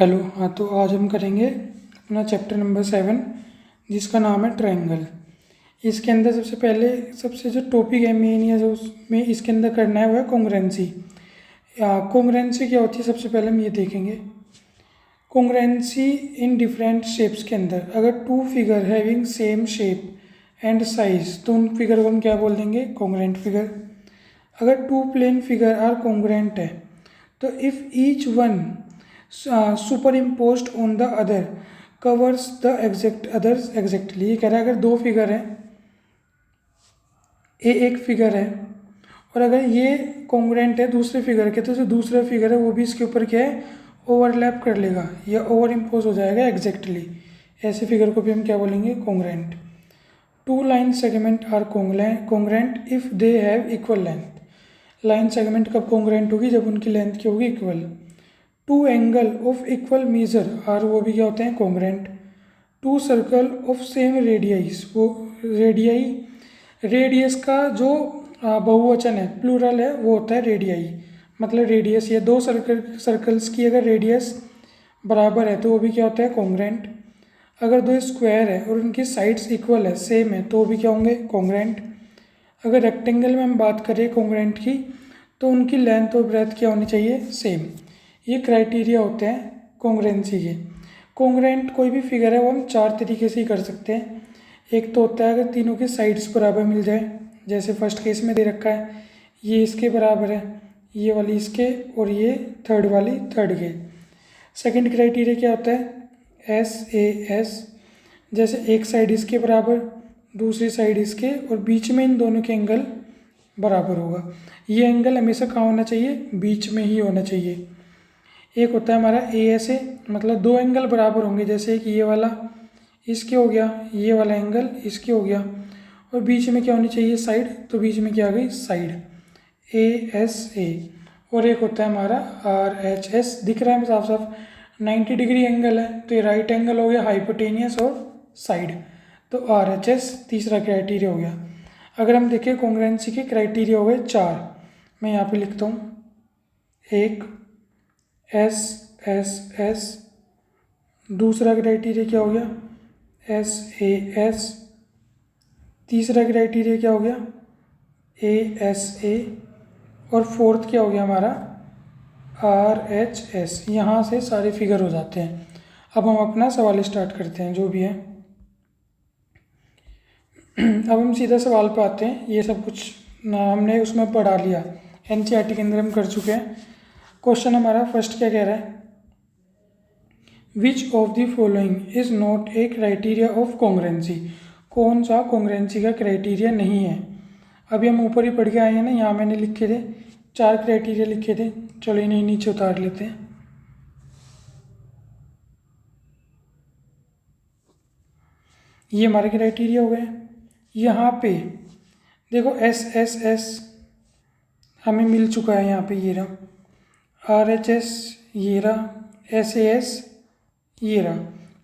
Hello. हाँ, तो आज हम करेंगे अपना चैप्टर नंबर 7 जिसका नाम है ट्रायंगल। इसके अंदर सबसे जो टॉपिक है मेन या जो उसमें इसके अंदर करना है वो है कॉन्ग्रुएंसी। कॉन्ग्रुएंसी क्या होती है सबसे पहले हम ये देखेंगे। कॉन्ग्रुएंसी इन डिफरेंट शेप्स के अंदर अगर two figure having same shape and size तो उन फिगर को हम क्या बोल देंगे, कॉन्ग्रुएंट फिगर। अगर two plane figure are congruent है तो if each one super on the other covers the exact others exactly. ये कह रहा है अगर दो फिगर हैं, ए एक फिगर है और अगर ये कॉन्ग्रुएंट है दूसरे फिगर के तो जो दूसरा फिगर है वो भी इसके ऊपर क्या है, ओवरलैप कर लेगा या ओवर इम्पोज हो जाएगा एग्जैक्टली। ऐसे फिगर को भी हम क्या बोलेंगे, congruent. Two line segment are congruent if they have equal length. Line segment कब कॉन्ग्रुएंट होगी, जब उनकी लेंथ क्या होगी, equal. Two angle of equal measure are, वो भी क्या होते हैं, congruent. Two circle of same radius, वो रेडियस का जो बहुवचन है, प्लूरल है, वो होता है रेडियाई। मतलब रेडियस, ये दो सर्कल्स की अगर रेडियस बराबर है तो वो भी क्या होता है, कॉन्ग्रुएंट। अगर दो स्क्वायर है और उनकी साइड्स इक्वल है, सेम है, तो वो भी क्या होंगे, कॉन्ग्रुएंट। अगर रेक्टेंगल में हम बात करें कॉन्ग्रुएंट की तो उनकी लेंथ और ब्रेथ क्या होनी चाहिए, सेम। ये क्राइटेरिया होते हैं कॉन्ग्रुएंसी के। कॉन्ग्रुएंट कोई भी फिगर है वो हम चार तरीके से ही कर सकते हैं। एक तो होता है अगर तीनों के साइड्स बराबर मिल जाए, जैसे फर्स्ट केस में दे रखा है ये इसके बराबर है, ये वाली इसके, और ये थर्ड वाली थर्ड के। सेकंड क्राइटेरिया क्या होता है, SAS, जैसे एक साइड इसके बराबर, दूसरी साइड इसके, और बीच में इन दोनों के एंगल बराबर होगा। ये एंगल हमेशा कहाँ होना चाहिए, बीच में ही होना चाहिए। एक होता है हमारा ASA, मतलब दो एंगल बराबर होंगे, जैसे कि ये वाला इसके हो गया, ये वाला एंगल इसके हो गया, और बीच में क्या होनी चाहिए, साइड, तो बीच में क्या आ गई, साइड, ASA। और एक होता है हमारा RHS, दिख रहा है साफ साफ, 90 डिग्री एंगल है तो ये राइट एंगल हो गया, हाइपोटेनियस और साइड, तो RHS तीसरा क्राइटेरिया हो गया। अगर हम देखें कॉन्ग्रुएंसी के क्राइटेरिया हो गए चार, मैं यहाँ पे लिखता हूँ। एक SSS, दूसरा क्राइटेरिया क्या हो गया, SAS, तीसरा क्राइटेरिया क्या हो गया, ASA, और फोर्थ क्या हो गया हमारा, RHS। यहाँ से सारे फिगर हो जाते हैं। अब हम अपना सवाल स्टार्ट करते हैं जो भी है। अब हम सीधा सवाल पे आते हैं। ये सब कुछ ना हमने उसमें पढ़ा लिया, NCERT के अंदर हम कर चुके हैं। क्वेश्चन हमारा फर्स्ट क्या कह रहा है, which of the following is not a criteria of congruency. कौन सा कॉन्ग्रुएंसी का क्राइटेरिया नहीं है। अभी हम ऊपर ही पढ़ के आए हैं ना, यहाँ मैंने लिखे थे चार क्राइटेरिया लिखे थे, चलो इन्हें नीचे उतार लेते हैं। ये हमारे क्राइटेरिया हो गए। यहाँ पे देखो SSS हमें मिल चुका है, यहाँ पे ये रहा, RHS ये रहा, SAS ये रहा,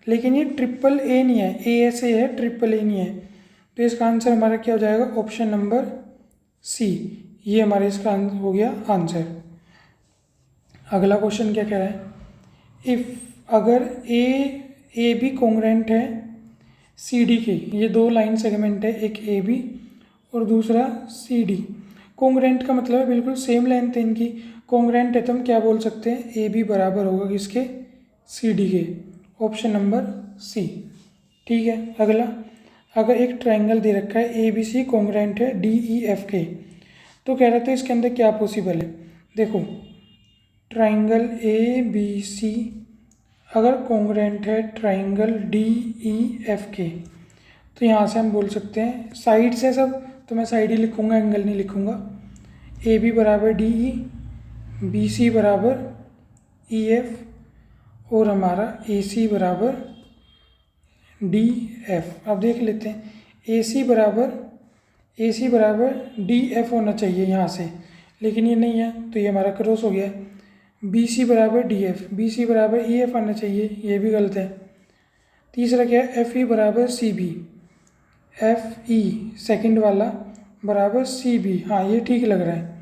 लेकिन ये ट्रिपल A नहीं है, ASA है, ट्रिपल A नहीं है। तो इसका आंसर हमारा क्या हो जाएगा, ऑप्शन नंबर C। ये हमारा इसका हो गया आंसर। अगला क्वेश्चन क्या कह रहा है, इफ़ अगर ए बी कॉन्ग्रुएंट है CD के, ये दो लाइन सेगमेंट है, एक AB और दूसरा CD। कॉन्ग्रुएंट का मतलब है बिल्कुल सेम लेंथ है इनकी। कॉन्ग्रुएंट है तो हम क्या बोल सकते हैं, AB बराबर होगा किसके, CD के, ऑप्शन नंबर C। ठीक है। अगला, अगर एक ट्रायंगल दे रखा है ABC कॉन्ग्रुएंट है DEF के, तो कह रहे थे इसके अंदर क्या पॉसिबल है। देखो ट्रायंगल ABC अगर कॉन्ग्रुएंट है ट्रायंगल DEF के, तो यहाँ से हम बोल सकते हैं, साइड से सब तो मैं साइड ही लिखूँगा, एंगल नहीं लिखूँगा। AB बराबर DE, BC बराबर EF, और हमारा AC बराबर DF। अब देख लेते हैं, AC बराबर DF होना चाहिए यहाँ से, लेकिन ये नहीं है तो ये हमारा क्रॉस हो गया। BC बराबर DF, BC बराबर EF आना चाहिए, ये भी गलत है। तीसरा क्या है, FE बराबर CB, FE सेकंड वाला बराबर CB, हाँ ये ठीक लग रहा है।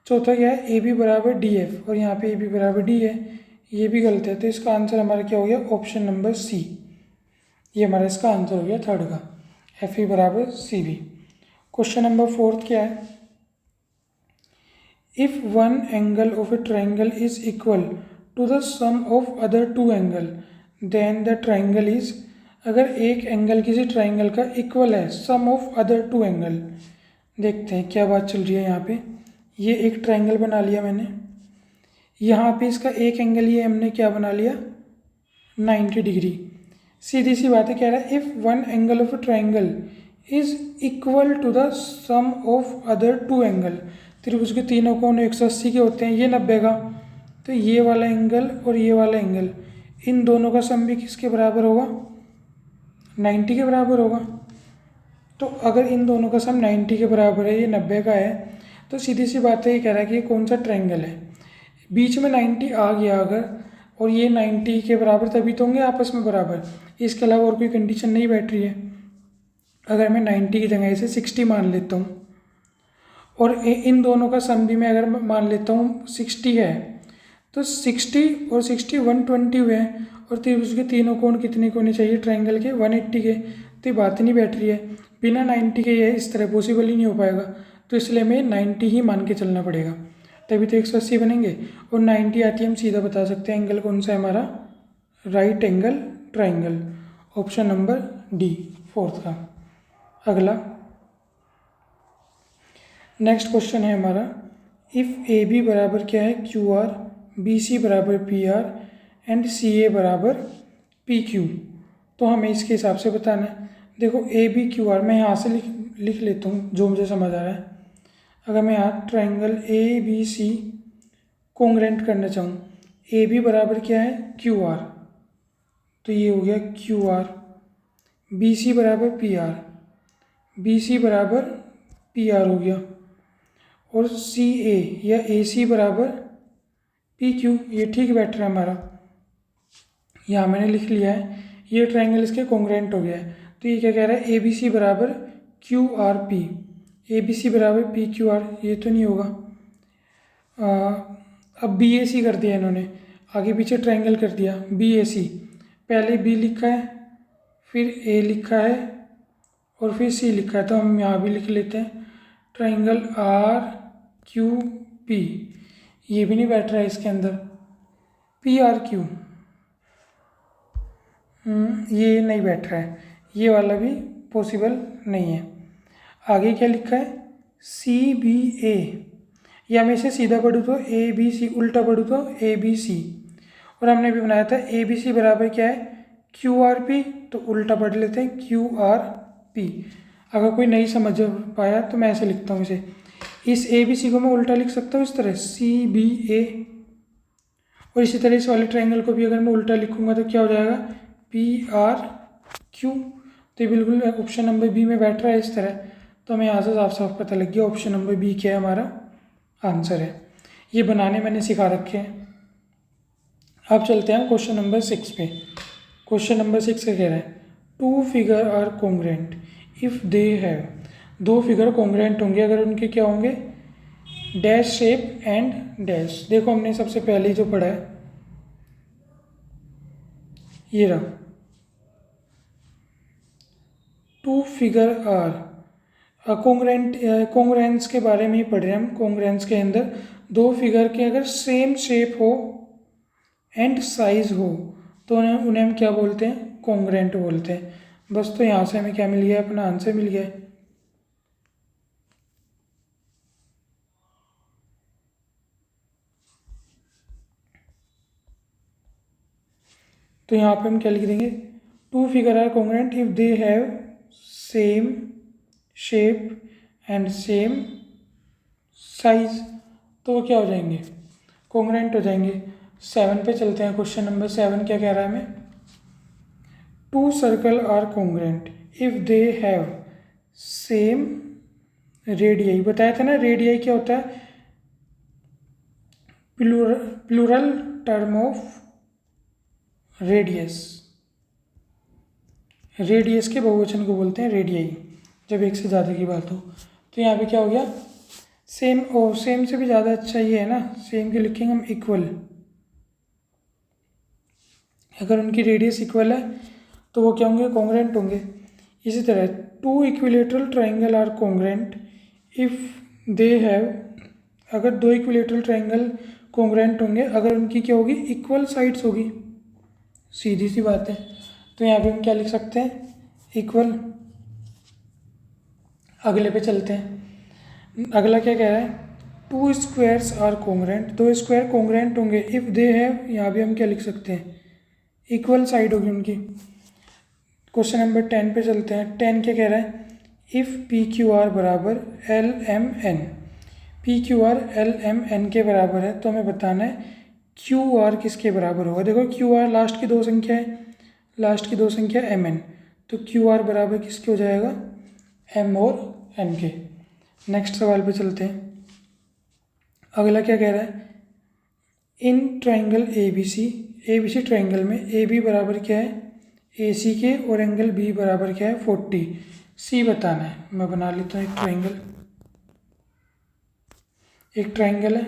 चौथा क्या है, AB बराबर DF, और यहाँ पे AB बराबर D है, ये भी गलत है, तो इसका आंसर हमारा क्या हो गया, ऑप्शन नंबर सी। ये हमारा इसका आंसर हो गया थर्ड का, एफ ई बराबर C B. Question number fourth क्या है, if one angle of a triangle is equal to the sum of other two angle then the triangle is. अगर एक एंगल किसी ट्राइंगल का इक्वल है sum of other two angle, देखते हैं क्या बात चल रही है यहाँ पे। ये एक ट्राइंगल बना लिया मैंने, यहाँ पे इसका एक एंगल ये हमने क्या बना लिया, 90 डिग्री। सीधी सी बात है, कह रहा है if one angle of a triangle is equal to the sum of other two angle. त्रिभुज के तीनों कोण 180 के होते हैं, ये 90 का, तो ये वाला एंगल और ये वाला एंगल, इन दोनों का सम भी किसके बराबर होगा, 90 के बराबर होगा। तो अगर इन दोनों का सम 90 के बराबर है, ये 90 का है, तो सीधी सी बात है, ये कह रहा है कि ये कौन सा ट्राइंगल है। बीच में 90 आ गया अगर, और ये 90 के बराबर, तभी तो होंगे आपस में बराबर, इसके अलावा और कोई कंडीशन नहीं बैठ रही है। अगर मैं 90 की जगह इसे 60 मान लेता हूँ, और इन दोनों का सम भी मैं अगर मान लेता हूँ 60 है, तो 60 और 60 120 हुए हैं, और त्रिभुज के तीनों कोण कितने के होने चाहिए ट्राइंगल के, 180 के। तो ये बात नहीं बैठ रही है, बिना 90 के ये इस तरह पॉसिबल ही नहीं हो पाएगा, तो इसलिए हमें 90 ही मान के चलना पड़ेगा, तभी तो 180 बनेंगे। और 90 आती है, हम सीधा बता सकते हैं एंगल कौन सा है हमारा, right angle triangle, option number D fourth का। अगला नेक्स्ट क्वेश्चन है हमारा, इफ़ ए बी बराबर क्या है, क्यू आर, बी सी बराबर पी आर एंड सी ए बराबर पी क्यू, तो हमें इसके हिसाब से बताना है। देखो ए बी क्यू आर, मैं यहाँ से लिख लेता हूँ जो मुझे समझ आ रहा है। अगर मैं यहाँ triangle A B C congruent करना चाहूँ, ए बी बराबर क्या है, क्यू आर, तो ये हो गया क्यू आर, बी सी बराबर पी आर, बी सी बराबर पी आर हो गया, और सी ए या ए सी बराबर पी क्यू, ये ठीक बैठ रहा है हमारा। यहाँ मैंने लिख लिया है, ये ट्राइंगल इसके कॉन्ग्रेंट हो गया है। तो ये क्या कह रहा है, ए बी सी बराबर Q R P, A B C बराबर पी क्यू आर, ये तो नहीं होगा। अब बी ए सी कर दिया इन्होंने, आगे पीछे ट्राइंगल कर दिया, बी ए सी, पहले बी लिखा है, फिर ए लिखा है, और फिर सी लिखा है, तो हम यहाँ भी लिख लेते हैं ट्राइंगल आर क्यू पी, ये भी नहीं बैठ रहा है इसके अंदर, पी आर क्यू, ये नहीं बैठ रहा है, ये वाला भी पॉसिबल नहीं है। आगे क्या लिखा है, सी बी ए, या मैं इसे सीधा पढ़ूँ तो ए बी सी, उल्टा पढ़ूँ तो ए बी सी, और हमने भी बनाया था ए बी सी बराबर क्या है, क्यू आर पी, तो उल्टा पढ़ लेते हैं क्यू आर पी। अगर कोई नहीं समझ पाया तो मैं ऐसे लिखता हूँ इसे, इस ए बी सी को मैं उल्टा लिख सकता हूँ इस तरह, सी बी ए, और इसी तरह इस वाले ट्राइंगल को भी अगर मैं उल्टा लिखूँगा तो क्या हो जाएगा, पी आर क्यू। तो बिल्कुल ऑप्शन नंबर बी में बैठ रहा है इस तरह, तो हमें यहाँ से साफ साफ पता लग गया ऑप्शन नंबर बी क्या है हमारा आंसर है। ये बनाने मैंने सिखा रखे हैं। अब चलते हैं क्वेश्चन नंबर 6 पे। क्वेश्चन नंबर 6 का कह रहा है, two figure are congruent if they have, दो फिगर कॉन्ग्रेंट होंगे अगर उनके क्या होंगे, डैश शेप एंड डैश। देखो हमने सबसे पहले ही जो पढ़ा है, ये रहा, two figure are congruent, congruence के बारे में ही पढ़ रहे हैं हम। कॉन्ग्रेंस के अंदर दो फिगर के अगर सेम शेप हो एंड साइज हो तो उन्हें हम क्या बोलते हैं, कॉन्ग्रेंट बोलते हैं। बस, तो यहाँ से हमें क्या मिल गया, अपना आंसर मिल गया। तो यहाँ पे हम क्या लिख देंगे, two figure are congruent if they have same shape and same size, तो वो क्या हो जाएंगे, कॉन्ग्रेंट हो जाएंगे। 7 पे चलते हैं। क्वेश्चन नंबर 7 क्या कह रहा है हमें, two circle are congruent if they have same radii. बताया था ना रेडियाई क्या होता है, plural term of radius, radius के बहुवचन को बोलते हैं रेडियाई, जब एक से ज़्यादा की बात हो। तो यहाँ पे क्या हो गया, सेम, और सेम से भी ज़्यादा अच्छा ये है ना, सेम के लिखेंगे हम इक्वल, अगर उनकी रेडियस इक्वल है तो वो क्या होंगे, कॉन्ग्रेंट होंगे। इसी तरह two equilateral triangle are congruent if they have, अगर दो इक्विलेटरल ट्राइंगल कॉन्ग्रेंट होंगे अगर उनकी क्या होगी, इक्वल साइड्स होगी। सीधी सी बात है। तो यहाँ पे हम क्या लिख सकते हैं, इक्वल। अगले पे चलते हैं। अगला क्या कह रहा है, टू स्क्वायर्स आर कॉन्ग्रेंट, दो स्क्वायर कॉन्ग्रेंट होंगे इफ़ दे हैव, यहाँ भी हम क्या लिख सकते हैं, इक्वल साइड होगी उनकी। क्वेश्चन नंबर 10 पे चलते हैं। 10 क्या कह रहा है, इफ़ पी क्यू आर बराबर L M N, P Q R L M N के बराबर है तो हमें बताना है क्यू आर किसके बराबर होगा। देखो क्यू आर लास्ट की दो संख्या है, लास्ट की दो संख्या एम एन, तो क्यू आर बराबर किसके हो जाएगा, एम और एन के। नेक्स्ट सवाल पे चलते हैं। अगला क्या कह रहा है, in triangle A B C triangle में ए बी बराबर क्या है, ए सी के, और एंगल बी बराबर क्या है, 40। सी बताना है। मैं बना लेता हूँ एक ट्राइंगल है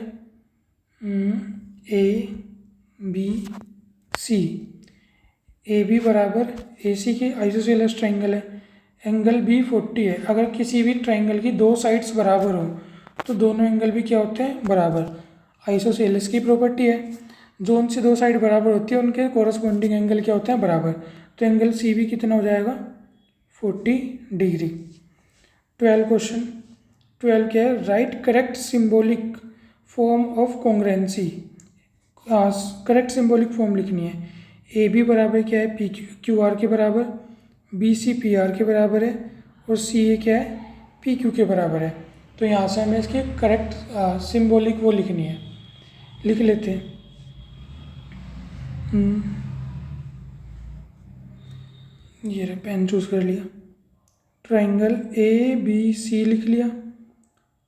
ए बी सी, ए बी बराबर ए सी के, आइसोसेलेस ट्राइंगल है, एंगल बी 40 है। अगर किसी भी ट्राइंगल की दो साइड्स बराबर हो तो दोनों एंगल भी क्या होते हैं, बराबर। आइसोसेलेस की प्रॉपर्टी है, जो उनसे दो साइड बराबर होती है उनके कोरस्पॉन्डिंग एंगल क्या होते हैं, बराबर। तो एंगल सी भी कितना हो जाएगा, 40 डिग्री। 12 क्वेश्चन। 12 क्या है, right correct symbolic form of कॉन्ग्रेंसी। Correct symbolic form लिखनी है। ए बी बराबर क्या है, पी क्यू आर के बराबर, बी सी पी आर के बराबर है, और सी ए क्या है, पी क्यू के बराबर है। तो यहाँ से हमें इसकी करेक्ट सिंबॉलिक वो लिखनी है, लिख लेते हैं। ये रहा, पेन चूज़ कर लिया, ट्राइंगल ए बी सी लिख लिया,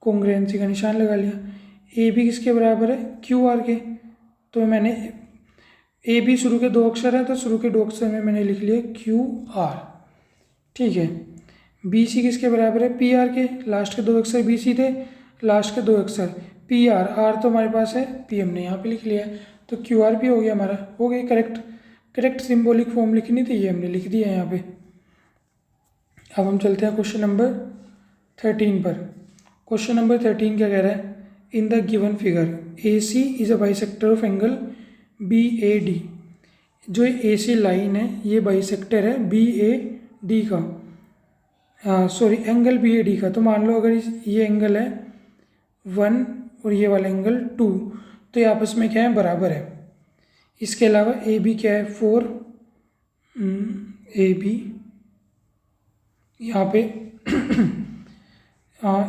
कॉन्ग्रेंसी का निशान लगा लिया। ए बी किसके बराबर है, क्यू आर के, तो मैंने ए बी शुरू के दो अक्षर है तो शुरू के दो अक्षर में मैंने लिख लिया क्यू आर, ठीक है। बी सी किसके बराबर है, पी आर के, लास्ट के दो अक्षर बी सी थे, लास्ट के दो अक्षर पी आर, आर तो हमारे पास है, पी हमने यहाँ पे लिख लिया है, तो क्यू आर भी हो गया हमारा, हो गई करेक्ट। करेक्ट सिंबॉलिक फॉर्म लिखनी थी, ये हमने लिख दिया यहाँ पे। अब हम चलते हैं क्वेश्चन नंबर 13 पर। क्वेश्चन नंबर 13 क्या कह रहा है, in the given figure A C is a bisector of angle B A D. जो ए सी लाइन है ये बाइसेक्टर है बी ए डी का, sorry angle B A D का। तो मान लो अगर ये एंगल है 1 और ये वाला एंगल 2, तो ये आपस में क्या है, बराबर है। इसके अलावा ए बी क्या है, 4, ए बी यहाँ पे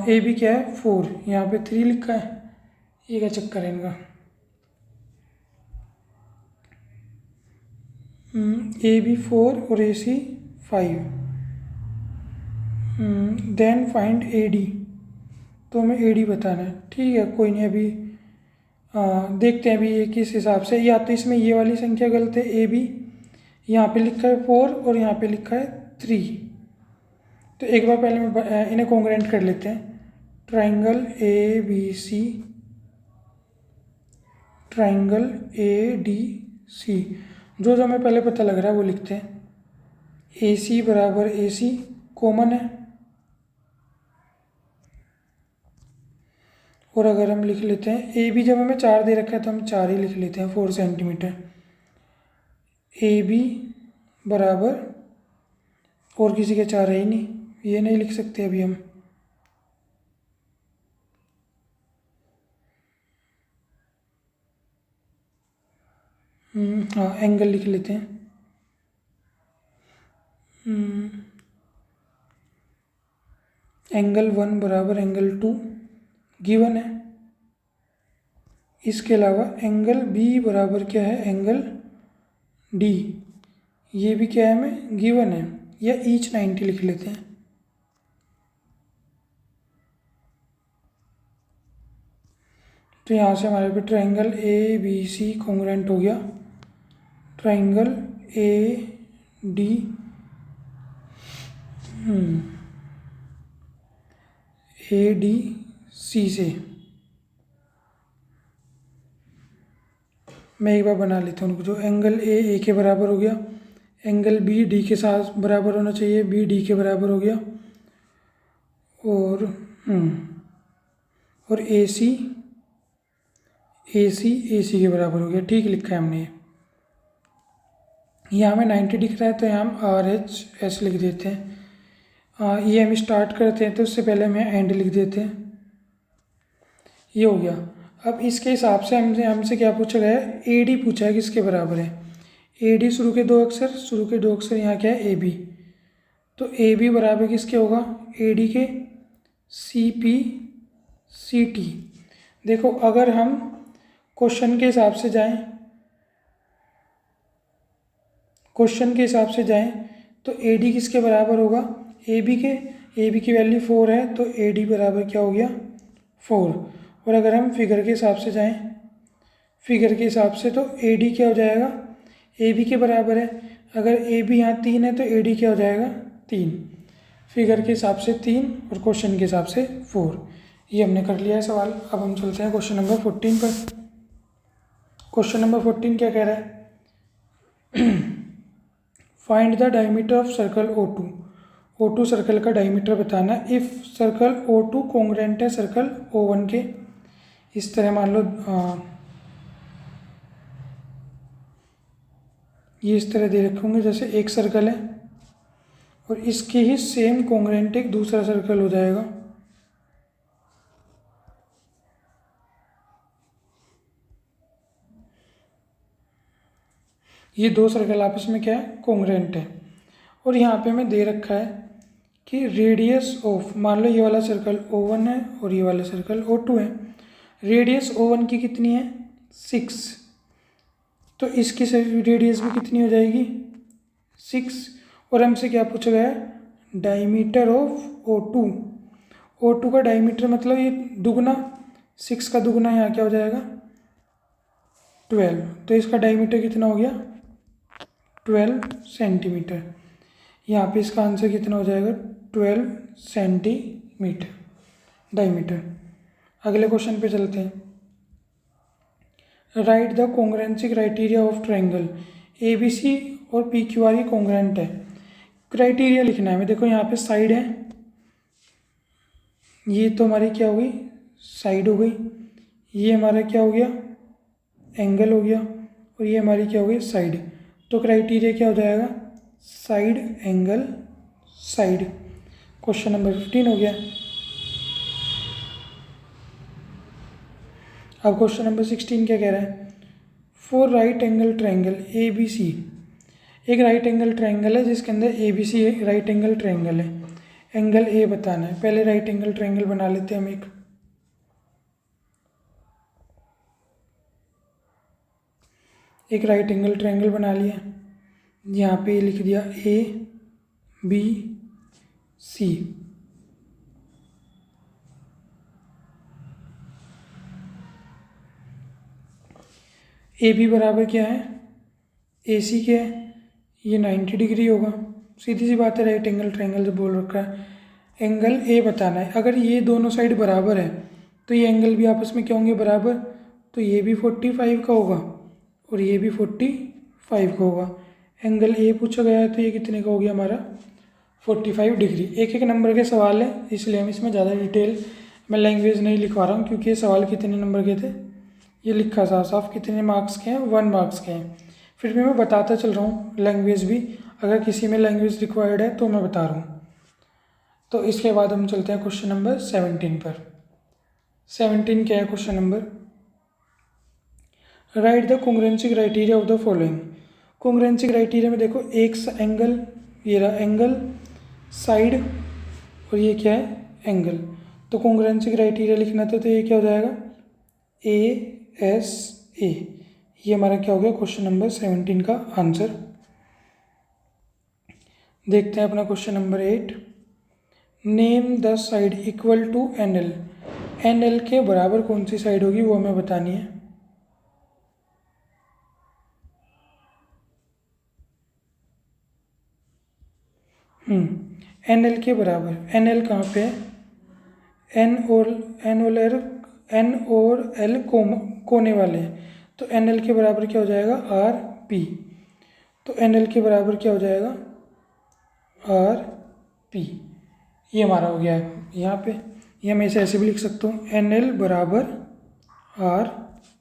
ए बी क्या है, 4, यहाँ पे 3 लिखा है, ये क्या चक्कर है इनका। ए बी 4 और ए सी 5। देन फाइंड ए डी, तो हमें ए डी बताना है, ठीक है। कोई नहीं, अभी देखते हैं अभी ये किस हिसाब से, या तो इसमें ये वाली संख्या गलत है, ए बी यहाँ पे लिखा है 4 और यहाँ पे लिखा है 3। तो एक बार पहले मैं इन्हें कॉन्ग्रेंट कर लेते हैं। Triangle A B C, triangle A D C, जो जो हमें पहले पता लग रहा है वो लिखते हैं। ए सी बराबर ए सी कॉमन है, और अगर हम लिख लेते हैं ए बी, जब हमें 4 दे रखा है तो हम 4 ही लिख लेते हैं, 4 सेंटीमीटर। ए बी बराबर, और किसी के 4 है ही नहीं, ये नहीं लिख सकते अभी हम। हाँ, एंगल लिख लेते हैं। एंगल 1 बराबर एंगल 2 गिवन है। इसके अलावा एंगल बी बराबर क्या है, एंगल डी, ये भी क्या है हमें गिवन है, या ईच 90 लिख लेते हैं। तो यहाँ से हमारे पे triangle A B C congruent हो गया, triangle A D A D C से। मैं एक बार बना लेता हूँ उनको। जो एंगल ए के बराबर हो गया, एंगल बी डी के साथ बराबर होना चाहिए, बी डी के बराबर हो गया, और और ए सी के बराबर हो गया। ठीक लिखा है हमने। यहाँ हमें 90 दिख रहा है तो यहाँ हम आर एच एस लिख देते हैं। ये हम स्टार्ट करते हैं तो उससे पहले हम एंड लिख देते हैं। ये हो गया। अब इसके हिसाब से हमसे क्या पूछा गया है, ए डी पूछा है किसके बराबर है। ए डी शुरू के दो अक्षर यहाँ क्या है, ए बी। तो ए बी बराबर किसके होगा, ए डी के, सी पी सी टी। देखो अगर हम क्वेश्चन के हिसाब से जाएं, तो ए डी किसके बराबर होगा, ए बी की वैल्यू 4 है तो ए डी बराबर क्या हो गया, 4। और अगर हम फिगर के हिसाब से जाएं, तो ए डी क्या हो जाएगा, ए बी के बराबर है। अगर ए बी यहाँ 3 है तो ए डी क्या हो जाएगा, 3। फिगर के हिसाब से 3 और क्वेश्चन के हिसाब से 4। ये हमने कर लिया है सवाल। अब हम चलते हैं क्वेश्चन नंबर 14 पर। क्वेश्चन नंबर 14 क्या कह रहा है, find the diameter of circle O2। O2 circle का डायमीटर बताना है। इफ़ सर्कल O2 कॉन्ग्रुएंट है सर्कल O1 के। इस तरह मान लो ये इस तरह दे रखे होंगे, जैसे एक सर्कल है और इसके ही सेम कॉन्ग्रुएंट एक दूसरा सर्कल हो जाएगा। ये दो सर्कल आपस में क्या है, कॉन्ग्रुएंट है। और यहाँ पे हमें दे रखा है कि रेडियस ऑफ, मान लो ये वाला सर्कल O1 है और ये वाला सर्कल O2 है। रेडियस O1 की कितनी है, 6, तो इसकी रेडियस भी कितनी हो जाएगी, 6। और हमसे क्या पूछा गया है, डायमीटर ऑफ O2 का डायमीटर मतलब ये दुगना, 6 का दुगना यहाँ क्या हो जाएगा, 12। तो इसका डायमीटर कितना हो गया, 12 सेंटीमीटर। यहाँ पे इसका आंसर कितना हो जाएगा, 12 सेंटीमीटर डायमीटर। अगले क्वेश्चन पे चलते हैं। Write the congruency criteria of triangle. A B C और पी क्यू आर ये कॉन्ग्रुएंट है। क्राइटेरिया लिखना है हमें। देखो यहाँ पे साइड है, ये तो हमारी क्या हो गई, साइड हो गई। ये हमारा क्या हो गया, एंगल हो गया। और ये हमारी क्या हो गई, साइड। तो क्राइटेरिया क्या हो जाएगा, side angle side. Question number 15 हो गया। अब क्वेश्चन नंबर 16 क्या कह रहा है, for right angle triangle A B C. एक राइट एंगल ट्रायंगल है जिसके अंदर A B C right angle triangle है। एंगल ए बताना है। पहले राइट एंगल ट्रायंगल बना लेते हैं हम एक राइट एंगल ट्रायंगल बना लिया। यहाँ पे लिख दिया ए बी सी। ए बी बराबर क्या है, ए सी क्या है, ये 90 डिग्री होगा। सीधी सी बात है, राइट एंगल ट्रायंगल जो बोल रखा है। एंगल ए बताना है। अगर ये दोनों साइड बराबर है तो ये एंगल भी आपस में क्या होंगे, बराबर। तो ये भी 45 का होगा और ये भी 45 का होगा। एंगल ए पूछा गया है तो ये कितने का हो गया हमारा, 45 डिग्री। एक एक नंबर के सवाल है इसलिए हम इसमें ज़्यादा डिटेल मैं लैंग्वेज नहीं लिखवा रहा हूँ, क्योंकि ये सवाल कितने नंबर के थे ये लिखा साफ साफ कितने मार्क्स के हैं, 1 मार्क्स के हैं। फिर भी मैं बताता चल रहा हूँ लैंग्वेज भी, अगर किसी में लैंग्वेज रिक्वायर्ड है तो मैं बता रहा हूँ। तो इसके बाद हम चलते हैं क्वेश्चन नंबर 17 पर। 17 क्या है question number, right the congruency criteria of the following. Congruency criteria में देखो, एक एंगल, ये रहा एंगल, साइड और ये क्या है, एंगल। तो कॉन्ग्रुएंसी क्राइटेरिया लिखना था तो ये क्या हो जाएगा, ए एस ए। ये हमारा क्या हो गया क्वेश्चन नंबर 17 का आंसर। देखते हैं अपना question number 8। Name the side equal to N L. N L के बराबर कौन सी साइड होगी वो हमें बतानी है। एन एल के बराबर, एन एल कहाँ पे है, एन और एल कोने वाले हैं। तो एन एल के बराबर क्या हो जाएगा आर पी। तो एन एल के बराबर क्या हो जाएगा आर पी। ये हमारा हो गया है यहाँ पे। ये मैं इसे ऐसे भी लिख सकता हूँ एन एल बराबर आर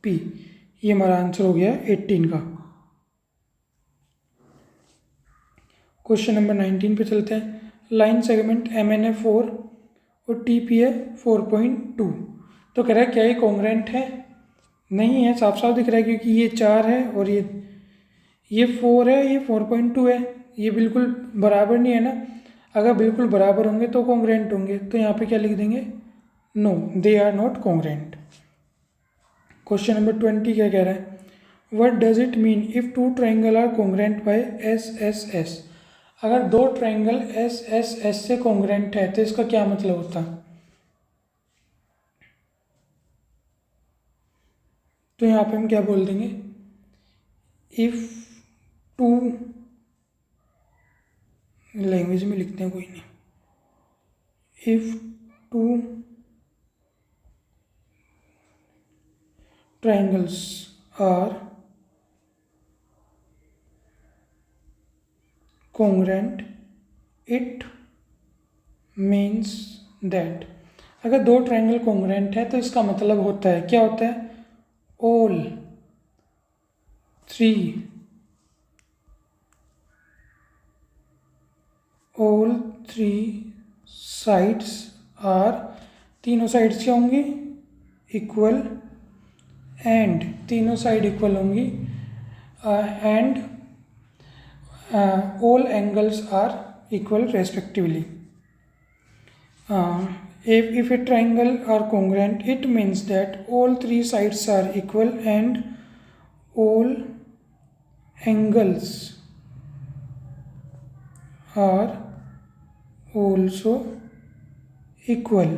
पी। ये हमारा आंसर हो गया 18 का। क्वेश्चन नंबर 19 पे चलते हैं। Line segment M N A 4 और टी पी ए 4.2। तो कह रहा है क्या ये कॉन्ग्रेंट है? नहीं है, साफ साफ दिख रहा है क्योंकि ये 4 है और ये 4 है, ये 4.2 है। ये बिल्कुल बराबर नहीं है ना। अगर बिल्कुल बराबर होंगे तो कॉन्ग्रेंट होंगे। तो यहाँ पे क्या लिख देंगे? No, they are not congruent. Question number 20 क्या कह रहा है? What does it mean if two triangle are congruent by S S S. अगर दो ट्राइंगल एस एस एस से कॉन्ग्रेंट है तो इसका क्या मतलब होता है? तो यहाँ पे हम क्या बोल देंगे? इफ़ टू, लैंग्वेज में लिखते हैं कोई नहीं, if two triangles are congruent it means that। अगर दो ट्रायंगल कॉन्ग्रेंट है तो इसका मतलब होता है, क्या होता है? all three sides are, तीनों साइड्स क्या होंगी? इक्वल, एंड तीनों साइड इक्वल होंगी, and all angles are equal respectively. if a triangle are congruent it means that all three sides are equal and all angles are also equal।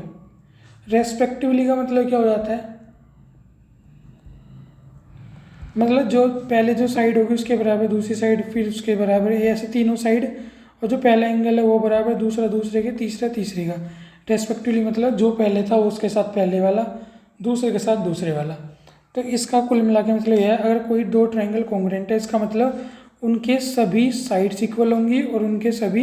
Respectively का मतलब क्या हो जाता है? मतलब जो पहले जो साइड होगी उसके बराबर, दूसरी साइड फिर उसके बराबर, ये ऐसे तीनों साइड, और जो पहला एंगल है वो बराबर, दूसरा दूसरे के, तीसरा तीसरे का। रेस्पेक्टिवली मतलब जो पहले था वो उसके साथ पहले वाला, दूसरे के साथ दूसरे वाला। तो इसका कुल मिला के मतलब यह है, अगर कोई दो ट्रायंगल कॉन्ग्रुएंट है इसका मतलब उनके सभी साइड्स इक्वल होंगी और उनके सभी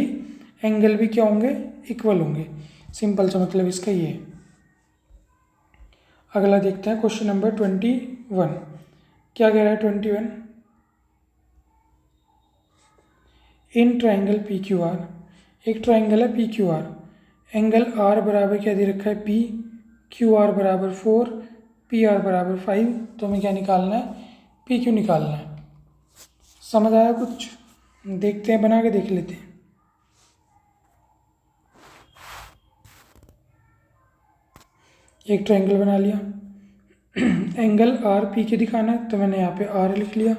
एंगल भी क्या होंगे? इक्वल होंगे। सिंपल सा मतलब इसका ये है। अगला देखते हैं क्वेश्चन नंबर 21। क्या कह रहा है 21? In triangle P Q R, एक ट्राइंगल है P Q R, angle R बराबर क्या दे रखा है? पी, क्यू आर बराबर 4, पी आर बराबर 5। तो हमें क्या निकालना है? पी क्यू निकालना है। समझ आया कुछ? देखते हैं, बना के देख लेते हैं। एक ट्राइंगल बना लिया, एंगल आर पी के दिखाना है तो मैंने यहाँ पे आर लिख लिया,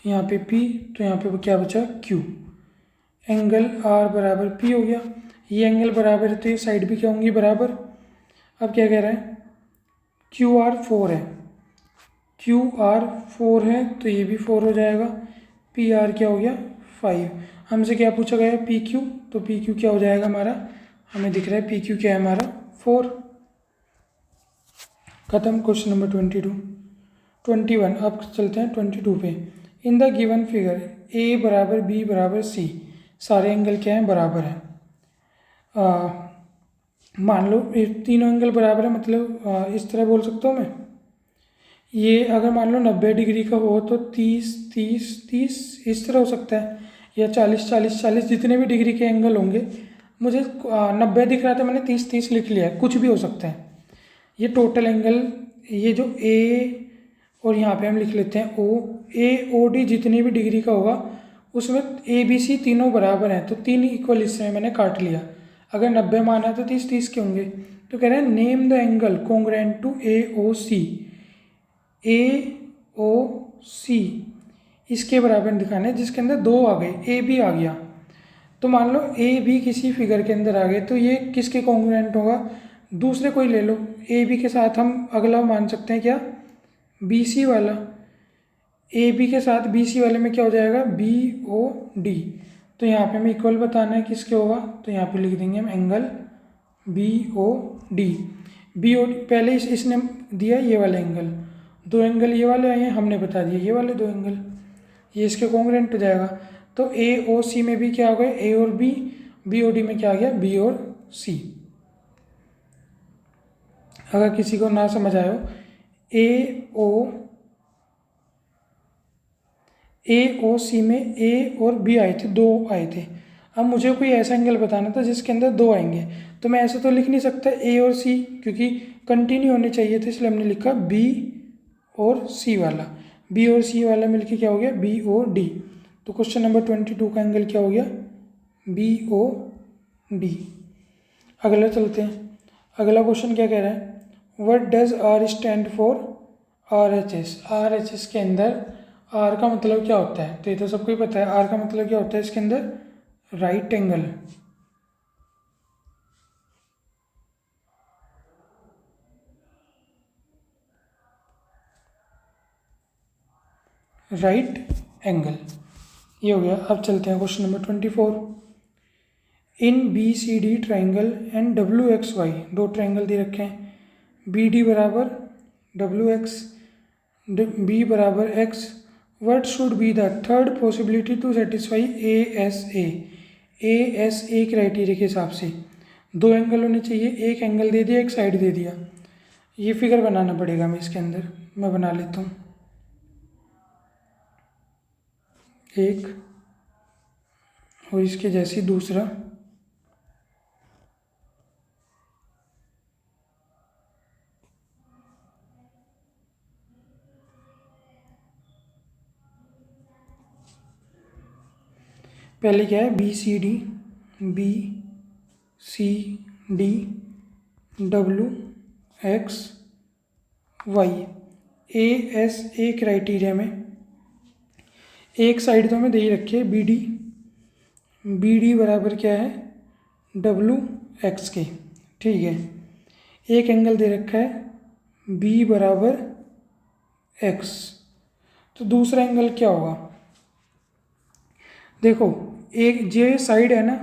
यहाँ पे पी, तो यहाँ पे क्या बचा? क्यू। एंगल आर बराबर पी हो गया। ये एंगल बराबर है तो ये साइड भी क्या होंगी? बराबर। अब क्या कह रहा है? क्यू आर 4 है, क्यू आर 4 है तो ये भी 4 हो जाएगा। पी आर क्या हो गया? 5। हमसे क्या पूछा गया है? P Q. तो पी क्यू क्या हो जाएगा हमारा? हमें दिख रहा है पी क्यू क्या है हमारा? 4। खत्म क्वेश्चन नंबर 22। 21। अब चलते हैं 22 पे। इन द गिवन फिगर ए बराबर बी बराबर सी, सारे एंगल क्या हैं? बराबर हैं। मान लो तीनों एंगल बराबर है, मतलब इस तरह बोल सकता हूँ मैं, ये अगर मान लो 90 डिग्री का हो तो 30 30 30 इस तरह हो सकता है, या 40 40 40, जितने भी डिग्री के एंगल होंगे। मुझे 90 दिख रहा था, मैंने 30 30 लिख लिया है, कुछ भी हो सकता है। ये टोटल एंगल, ये जो ए और यहाँ पे हम लिख लेते हैं ओ, ए ओ डी जितनी भी डिग्री का होगा उसमें ए बी सी तीनों बराबर हैं, तो 3 इक्वल हिस्से में मैंने काट लिया। अगर 90 माना है तो 30 30 के होंगे। तो कह रहे हैं name the angle congruent to A O C. A O C इसके बराबर दिखाना है जिसके अंदर 2 आ गए, ए बी आ गया। तो मान लो ए बी किसी फिगर के अंदर आ गए तो ये किसके कॉन्ग्रुएंट होगा? दूसरे कोई ले लो। ए बी के साथ हम अगला मान सकते हैं क्या? बी सी वाला। ए बी के साथ बी सी वाले में क्या हो जाएगा? B O D. तो यहाँ पे हमें इक्वल बताना है किसके होगा, तो यहाँ पे लिख देंगे हम angle B O D. B O D पहले इसने दिया ये वाला एंगल, दो एंगल ये वाले आए हैं, हमने बता दिया ये वाले दो एंगल, ये इसके कॉन्ग्रुएंट हो जाएगा। तो ए ओ सी में भी क्या हो गया, ए और बी, बी और डी में क्या आ गया, बी और सी। अगर किसी को ना समझ आए हो, ए ओ सी में ए और बी आए थे, दो आए थे। अब मुझे कोई ऐसा एंगल बताना था जिसके अंदर दो आएंगे, तो मैं ऐसे तो लिख नहीं सकता ए और सी, क्योंकि कंटिन्यू होने चाहिए थे, इसलिए हमने लिखा बी और सी वाला। बी और सी वाला मिलके क्या हो गया, बी ओ डी। तो क्वेश्चन नंबर 22 का एंगल क्या हो गया, बी ओ डी। अगला चलते हैं। अगला क्वेश्चन क्या कह रहा है, what does R stand for, R H S. R H S के अंदर आर का मतलब क्या होता है, तो ये तो सबको ही पता है। आर का मतलब क्या होता है इसके अंदर, राइट एंगल। राइट एंगल, ये हो गया। अब चलते हैं question number 24। In B C D triangle and W X Y, दो ट्राइंगल दे रखे हैं, बी डी बराबर डब्ल्यू एक्स, बी बराबर X. What should be the third possibility to satisfy A S A criteria के हिसाब से दो एंगल होने चाहिए, एक एंगल दे दिया, एक साइड दे दिया। ये फिगर बनाना पड़ेगा हमें इसके अंदर, मैं बना लेता हूँ। एक और इसके जैसी दूसरा, पहले क्या है, B C D W X Y. A S A criteria में एक साइड तो हमें दे ही रखी है बी डी बराबर क्या है, डब्ल्यू एक्स के, ठीक है। एक एंगल दे रखा है बी बराबर एक्स, तो दूसरा एंगल क्या होगा, देखो एक ये साइड है ना,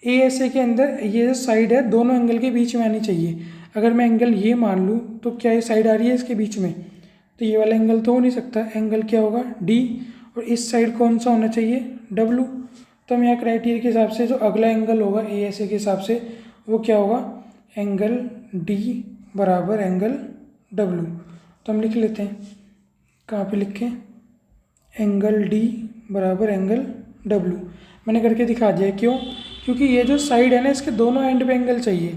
ए एस ए के अंदर ये जो साइड है दोनों एंगल के बीच में आनी चाहिए। अगर मैं एंगल ये मान लूँ तो क्या ये साइड आ रही है इसके बीच में, तो ये वाला एंगल तो हो नहीं सकता। एंगल क्या होगा, डी, और इस साइड कौन सा होना चाहिए, डब्लू। तो हम यहाँ क्राइटेरिया के हिसाब से जो अगला एंगल होगा ए एस ए के हिसाब से वो क्या होगा, एंगल डी बराबर एंगल डब्लू। तो हम लिख लेते हैं, कहाँ पे लिखें, एंगल डी बराबर एंगल डब्लू। मैंने करके दिखा दिया, क्यों, क्योंकि ये जो साइड है ना इसके दोनों एंड पे एंगल चाहिए।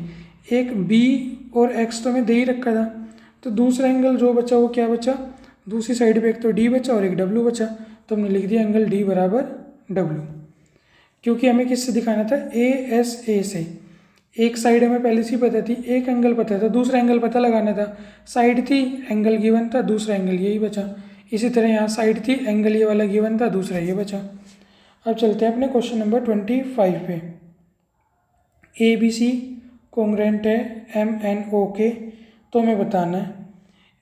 एक बी और एक्स तो हमें दे ही रखा था, तो दूसरा एंगल जो बचा वो क्या बचा, दूसरी साइड पे एक तो डी बचा और एक डब्लू बचा, तो हमने लिख दिया एंगल डी बराबर डब्लू। क्योंकि हमें किससे दिखाना था, ए एस ए से। एक साइड हमें पहले से ही पता थी, एक एंगल पता था, दूसरा एंगल पता लगाना था। साइड थी, एंगल गिवन था, दूसरा एंगल यही बचा। इसी तरह यहाँ साइड थी, एंगल ये वाला गिवन था, दूसरा ये बचा। अब चलते हैं अपने क्वेश्चन नंबर 25 पे। ए बी सी कॉन्ग्रुएंट है एम एन ओ के, तो हमें बताना है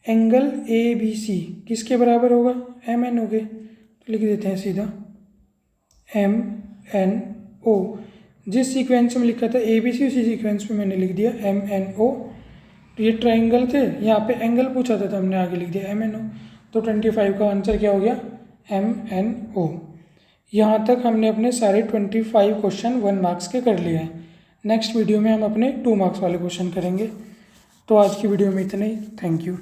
एंगल ए बी सी किसके बराबर होगा, एम एन ओ के। तो लिख देते हैं सीधा एम एन ओ। जिस सीक्वेंस में लिखा था ए बी सी उसी सीक्वेंस में मैंने लिख दिया एम एन ओ। तो ये ट्राइंगल थे, यहाँ पे एंगल पूछा था तो हमने आगे लिख दिया एम एन ओ। तो 25 का आंसर क्या हो गया, एम एन ओ। यहाँ तक हमने अपने सारे 25 क्वेश्चन 1 मार्क्स के कर लिए हैं। नेक्स्ट वीडियो में हम अपने 2 मार्क्स वाले क्वेश्चन करेंगे। तो आज की वीडियो में इतना ही, थैंक यू।